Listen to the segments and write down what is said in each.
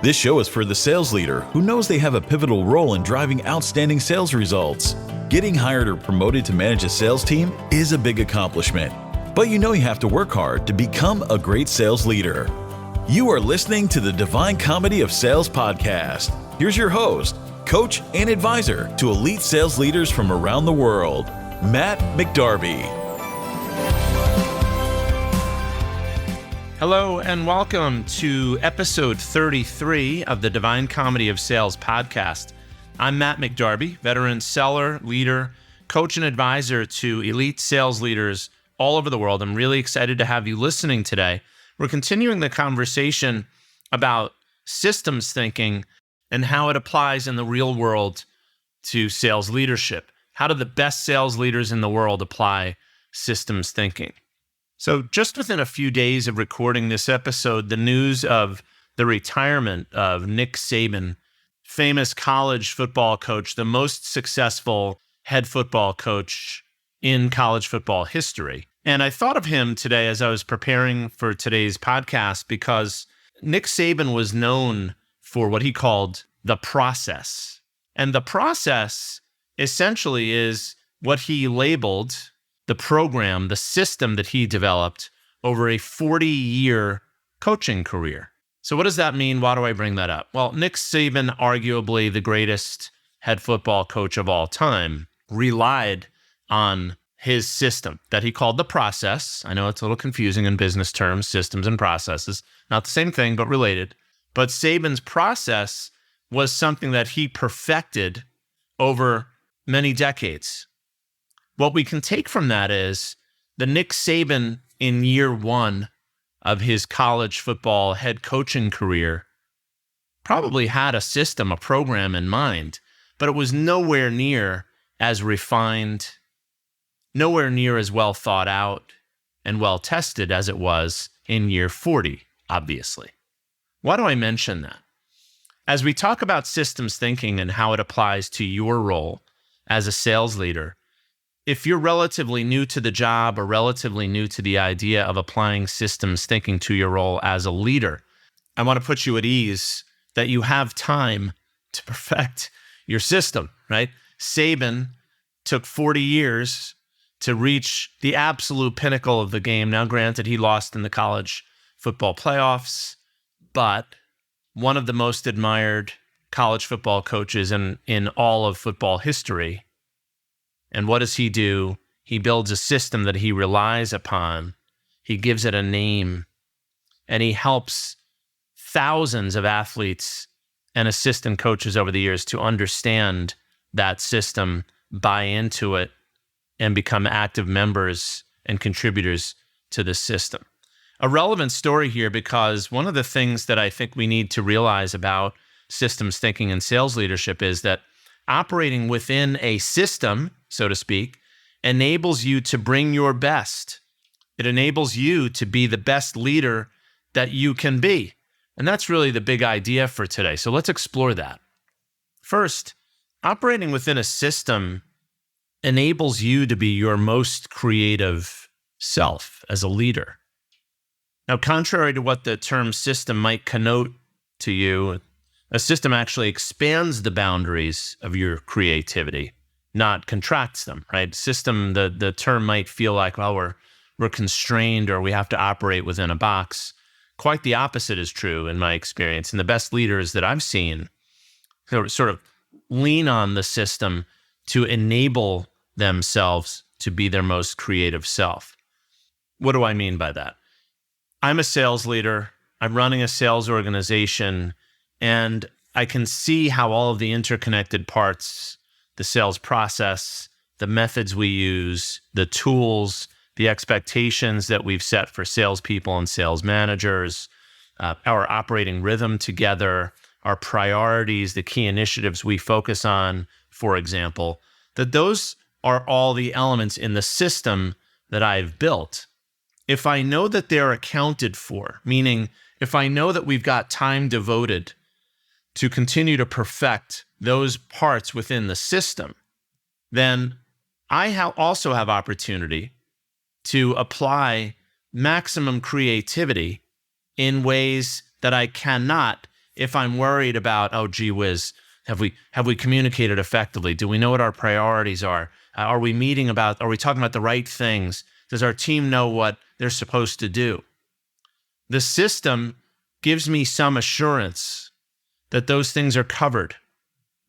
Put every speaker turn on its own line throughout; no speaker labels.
This show is for the sales leader who knows they have a pivotal role in driving outstanding sales results. Getting hired or promoted to manage a sales team is a big accomplishment, but you know you have to work hard to become a great sales leader. You are listening to the Divine Comedy of Sales podcast. Here's your host, coach, and advisor to elite sales leaders from around the world, Matt McDarby.
Hello and welcome to episode 33 of the Divine Comedy of Sales podcast. I'm Matt McDarby, veteran seller, leader, coach, and advisor to elite sales leaders all over the world. I'm really excited to have you listening today. We're continuing the conversation about systems thinking and how it applies in the real world to sales leadership. How do the best sales leaders in the world apply systems thinking? So just within a few days of recording this episode, the news of the retirement of Nick Saban, famous college football coach, the most successful head football coach in college football history. And I thought of him today as I was preparing for today's podcast because Nick Saban was known for what he called the process. And the process essentially is what he labeled the program, the system that he developed over a 40-year coaching career. So what does that mean? Why do I bring that up? Well, Nick Saban, arguably the greatest head football coach of all time, relied on his system that he called the process. I know it's a little confusing in business terms, systems and processes, not the same thing, but related. But Saban's process was something that he perfected over many decades. What we can take from that is the Nick Saban in year one of his college football head coaching career probably had a system, a program in mind, but it was nowhere near as refined, nowhere near as well thought out and well tested as it was in year 40, obviously. Why do I mention that? As we talk about systems thinking and how it applies to your role as a sales leader, if you're relatively new to the job or relatively new to the idea of applying systems thinking to your role as a leader, I want to put you at ease that you have time to perfect your system, right? Saban took 40 years to reach the absolute pinnacle of the game. Now, granted, he lost in the college football playoffs, but one of the most admired college football coaches in all of football history. And what does he do? He builds a system that he relies upon. He gives it a name, and he helps thousands of athletes and assistant coaches over the years to understand that system, buy into it, and become active members and contributors to the system. A relevant story here because one of the things that I think we need to realize about systems thinking and sales leadership is that operating within a system, so to speak, enables you to bring your best. It enables you to be the best leader that you can be. And that's really the big idea for today. So let's explore that. First, operating within a system enables you to be your most creative self as a leader. Now, contrary to what the term system might connote to you, a system actually expands the boundaries of your creativity, not contracts them, right? System, the term might feel like, well, we're constrained or we have to operate within a box. Quite the opposite is true in my experience. And the best leaders that I've seen sort of lean on the system to enable themselves to be their most creative self. What do I mean by that? I'm a sales leader. I'm running a sales organization, and I can see how all of the interconnected parts, the sales process, the methods we use, the tools, the expectations that we've set for salespeople and sales managers, our operating rhythm together, our priorities, the key initiatives we focus on, for example, that those are all the elements in the system that I've built. If I know that they're accounted for, meaning if I know that we've got time devoted to continue to perfect those parts within the system, then I also have opportunity to apply maximum creativity in ways that I cannot if I'm worried about, oh, gee whiz, have we communicated effectively? Do we know what our priorities are? Are we talking about the right things? Does our team know what they're supposed to do? The system gives me some assurance that those things are covered.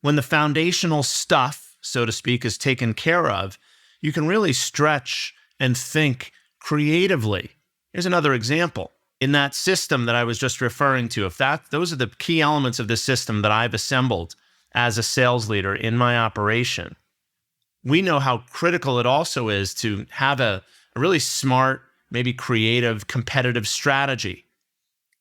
When the foundational stuff, so to speak, is taken care of, you can really stretch and think creatively. Here's another example. In that system that I was just referring to, those are the key elements of the system that I've assembled as a sales leader in my operation, we know how critical it also is to have a really smart, maybe creative, competitive strategy.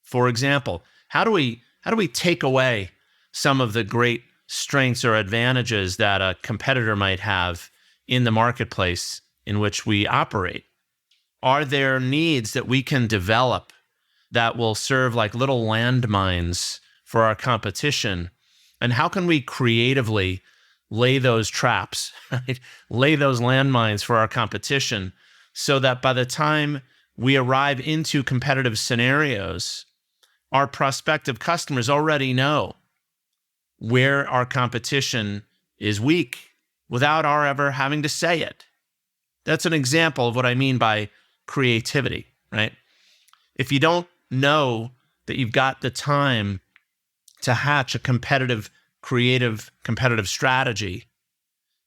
For example, how do we take away some of the great strengths or advantages that a competitor might have in the marketplace in which we operate? Are there needs that we can develop that will serve like little landmines for our competition? And how can we creatively lay those traps, right? Lay those landmines for our competition so that by the time we arrive into competitive scenarios, our prospective customers already know where our competition is weak without our ever having to say it. That's an example of what I mean by creativity, right? If you don't know that you've got the time to hatch a creative competitive strategy,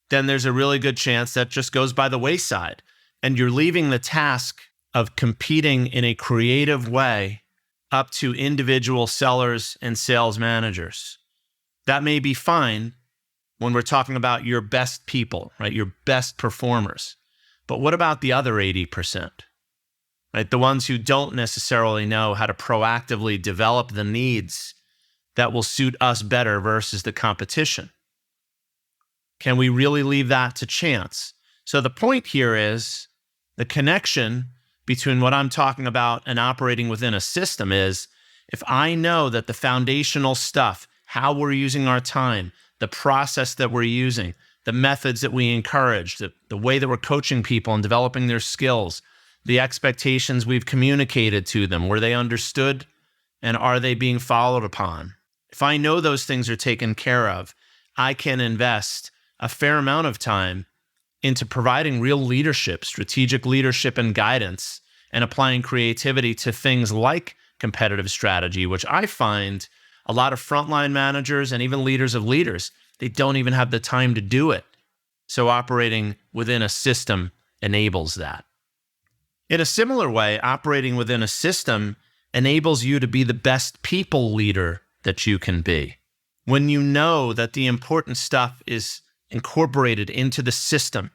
then there's a really good chance that just goes by the wayside. And you're leaving the task of competing in a creative way up to individual sellers and sales managers. That may be fine when we're talking about your best people, right? Your best performers. But what about the other 80%? Right? The ones who don't necessarily know how to proactively develop the needs that will suit us better versus the competition. Can we really leave that to chance? So the point here is the connection between what I'm talking about and operating within a system is if I know that the foundational stuff, how we're using our time, the process that we're using, the methods that we encourage, the way that we're coaching people and developing their skills, the expectations we've communicated to them, were they understood and are they being followed upon? If I know those things are taken care of, I can invest a fair amount of time into providing real leadership, strategic leadership and guidance, and applying creativity to things like competitive strategy, which I find a lot of frontline managers and even leaders of leaders, they don't even have the time to do it. So operating within a system enables that. In a similar way, operating within a system enables you to be the best people leader that you can be. When you know that the important stuff is incorporated into the system,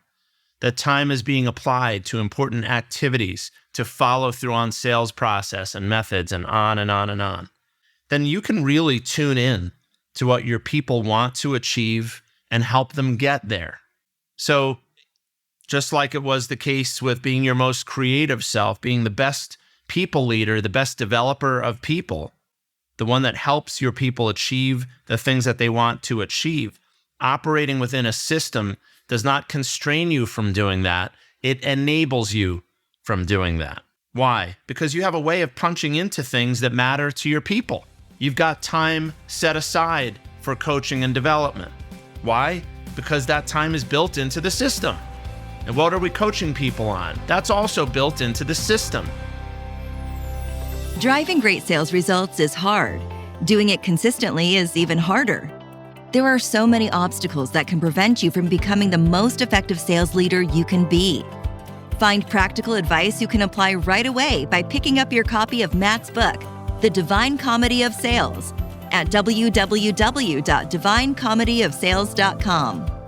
that time is being applied to important activities to follow through on sales process and methods and on and on and on, then you can really tune in to what your people want to achieve and help them get there. So just like it was the case with being your most creative self, being the best people leader, the best developer of people, the one that helps your people achieve the things that they want to achieve, operating within a system does not constrain you from doing that. It enables you from doing that. Why? Because you have a way of punching into things that matter to your people. You've got time set aside for coaching and development. Why? Because that time is built into the system. And what are we coaching people on? That's also built into the system.
Driving great sales results is hard. Doing it consistently is even harder. There are so many obstacles that can prevent you from becoming the most effective sales leader you can be. Find practical advice you can apply right away by picking up your copy of Matt's book, The Divine Comedy of Sales, at www.divinecomedyofsales.com.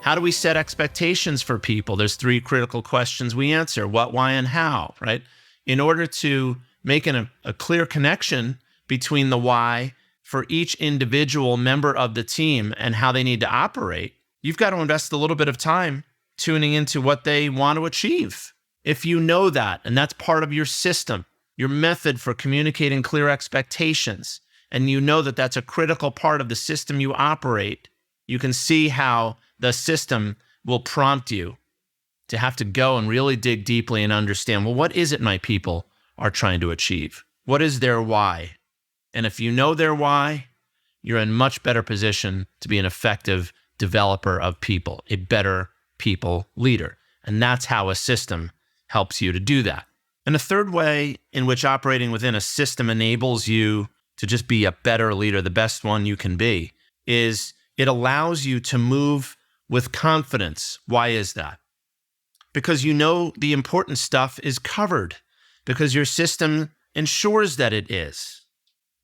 How do we set expectations for people? There's 3 critical questions we answer: what, why, and how, right? In order to make a clear connection between the why for each individual member of the team and how they need to operate, you've got to invest a little bit of time tuning into what they want to achieve. If you know that, and that's part of your system, your method for communicating clear expectations, and you know that that's a critical part of the system you operate, you can see how the system will prompt you to have to go and really dig deeply and understand, well, what is it my people are trying to achieve? What is their why? And if you know their why, you're in much better position to be an effective developer of people, a better people leader. And that's how a system helps you to do that. And a third way in which operating within a system enables you to just be a better leader, the best one you can be, is it allows you to move with confidence. Why is that? Because you know the important stuff is covered, because your system ensures that it is.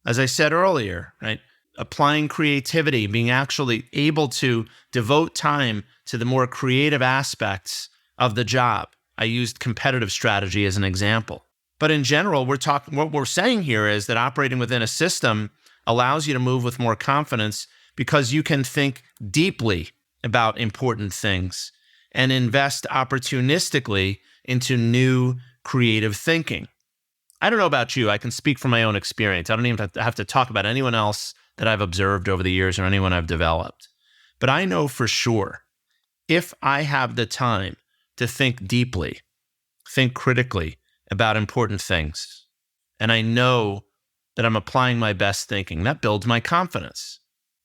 As I said earlier, right? Applying creativity, being actually able to devote time to the more creative aspects of the job. I used competitive strategy as an example. But in general, what we're saying here is that operating within a system allows you to move with more confidence because you can think deeply about important things and invest opportunistically into new creative thinking. I don't know about you. I can speak from my own experience. I don't even have to talk about anyone else that I've observed over the years or anyone I've developed. But I know for sure, if I have the time to think deeply, think critically about important things, and I know that I'm applying my best thinking, that builds my confidence.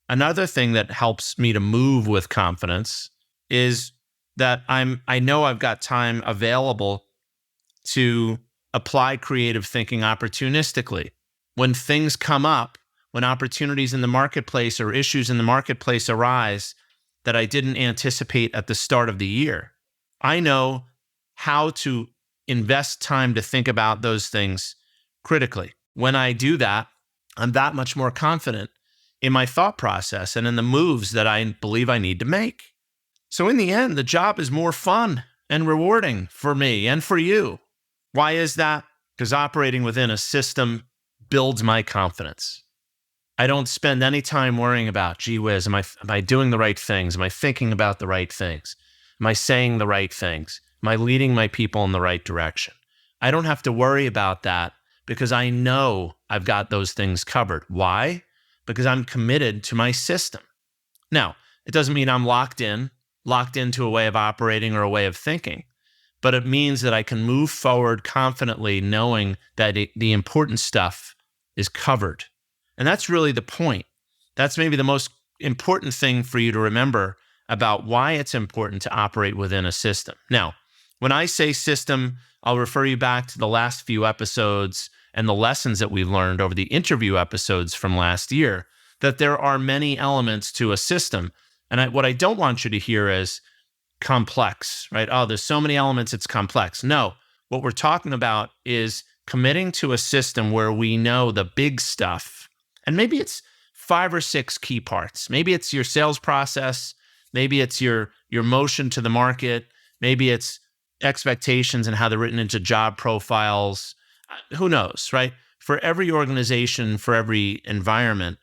Another thing that helps me to move with confidence is that I know I've got time available to apply creative thinking opportunistically. When things come up, when opportunities in the marketplace or issues in the marketplace arise that I didn't anticipate at the start of the year, I know how to invest time to think about those things critically. When I do that, I'm that much more confident in my thought process and in the moves that I believe I need to make. So in the end, the job is more fun and rewarding for me and for you. Why is that? Because operating within a system builds my confidence. I don't spend any time worrying about, gee whiz, am I doing the right things? Am I thinking about the right things? Am I saying the right things? Am I leading my people in the right direction? I don't have to worry about that because I know I've got those things covered. Why? Because I'm committed to my system. Now, it doesn't mean I'm locked into a way of operating or a way of thinking, but it means that I can move forward confidently knowing that the important stuff is covered. And that's really the point. That's maybe the most important thing for you to remember about why it's important to operate within a system. Now, when I say system, I'll refer you back to the last few episodes and the lessons that we've learned over the interview episodes from last year, that there are many elements to a system. And what I don't want you to hear is complex, right? Oh, there's so many elements, it's complex. No, what we're talking about is committing to a system where we know the big stuff. And maybe it's 5 or 6 key parts. Maybe it's your sales process. Maybe it's your motion to the market. Maybe it's expectations and how they're written into job profiles. Who knows, right? For every organization, for every environment,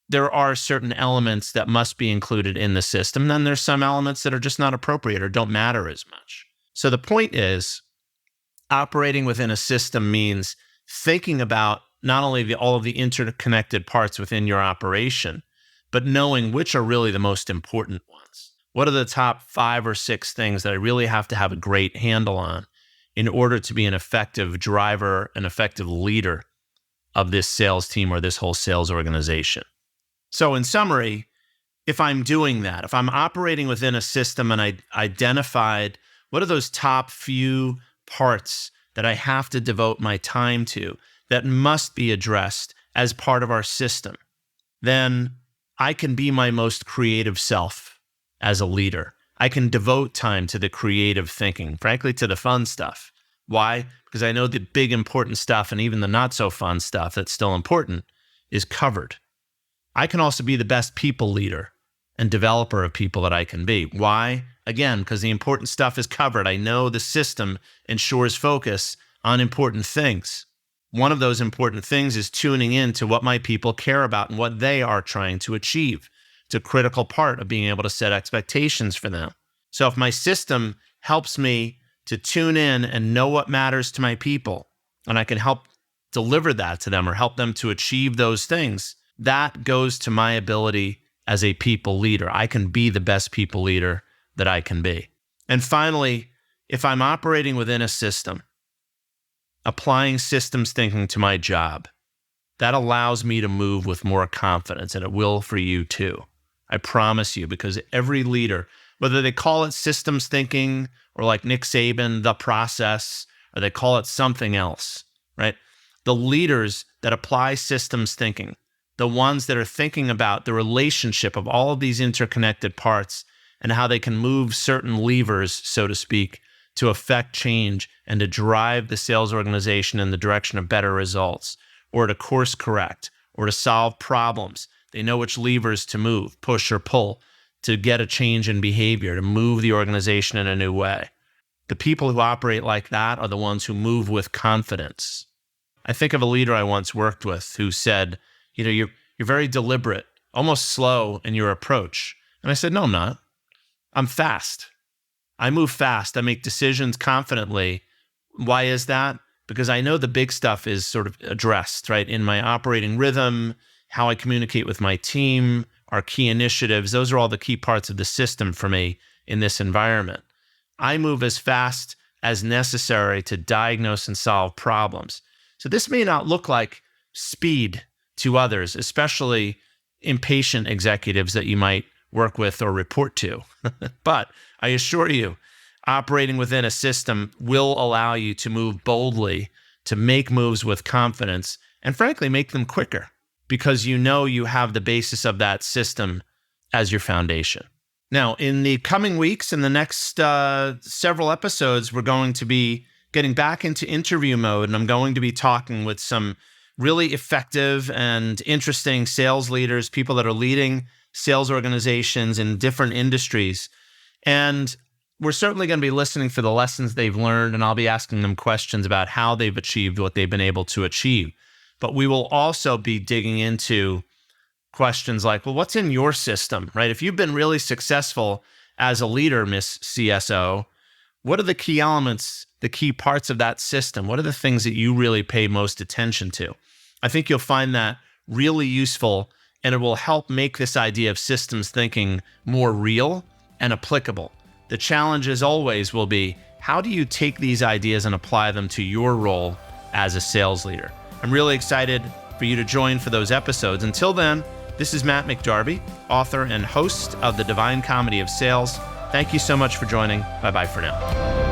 there are certain elements that must be included in the system. Then there's some elements that are just not appropriate or don't matter as much. So the point is, operating within a system means thinking about not only all of the interconnected parts within your operation, but knowing which are really the most important ones. What are the top 5 or 6 things that I really have to have a great handle on in order to be an effective driver, an effective leader of this sales team or this whole sales organization? So in summary, if I'm doing that, if I'm operating within a system and I identified what are those top few parts that I have to devote my time to that must be addressed as part of our system, then I can be my most creative self as a leader. I can devote time to the creative thinking, frankly, to the fun stuff. Why? Because I know the big important stuff and even the not so fun stuff that's still important is covered. I can also be the best people leader and developer of people that I can be. Why? Again, because the important stuff is covered. I know the system ensures focus on important things. One of those important things is tuning in to what my people care about and what they are trying to achieve. It's a critical part of being able to set expectations for them. So if my system helps me to tune in and know what matters to my people, and I can help deliver that to them or help them to achieve those things, that goes to my ability as a people leader. I can be the best people leader that I can be. And finally, if I'm operating within a system, applying systems thinking to my job, that allows me to move with more confidence, and it will for you too. I promise you, because every leader, whether they call it systems thinking or like Nick Saban, the process, or they call it something else, right? The leaders that apply systems thinking, the ones that are thinking about the relationship of all of these interconnected parts and how they can move certain levers, so to speak, to affect change and to drive the sales organization in the direction of better results, or to course correct, or to solve problems. They know which levers to move, push or pull, to get a change in behavior, to move the organization in a new way. The people who operate like that are the ones who move with confidence. I think of a leader I once worked with who said, you're very deliberate, almost slow in your approach. And I said, no, I'm not. I'm fast. I move fast. I make decisions confidently. Why is that? Because I know the big stuff is sort of addressed, right? In my operating rhythm, how I communicate with my team, our key initiatives, those are all the key parts of the system for me in this environment. I move as fast as necessary to diagnose and solve problems. So this may not look like speed to others, especially impatient executives that you might work with or report to. But I assure you, operating within a system will allow you to move boldly, to make moves with confidence, and frankly, make them quicker because you know you have the basis of that system as your foundation. Now, in the coming weeks, in the next several episodes, we're going to be getting back into interview mode, and I'm going to be talking with some really effective and interesting sales leaders, people that are leading sales organizations in different industries. And we're certainly going to be listening for the lessons they've learned, and I'll be asking them questions about how they've achieved what they've been able to achieve. But we will also be digging into questions like, well, what's in your system, right? If you've been really successful as a leader, Miss CSO, what are the key elements, the key parts of that system? What are the things that you really pay most attention to? I think you'll find that really useful, and it will help make this idea of systems thinking more real and applicable. The challenge, as always, will be, how do you take these ideas and apply them to your role as a sales leader? I'm really excited for you to join for those episodes. Until then, this is Matt McDarby, author and host of The Divine Comedy of Sales. Thank you so much for joining. Bye-bye for now.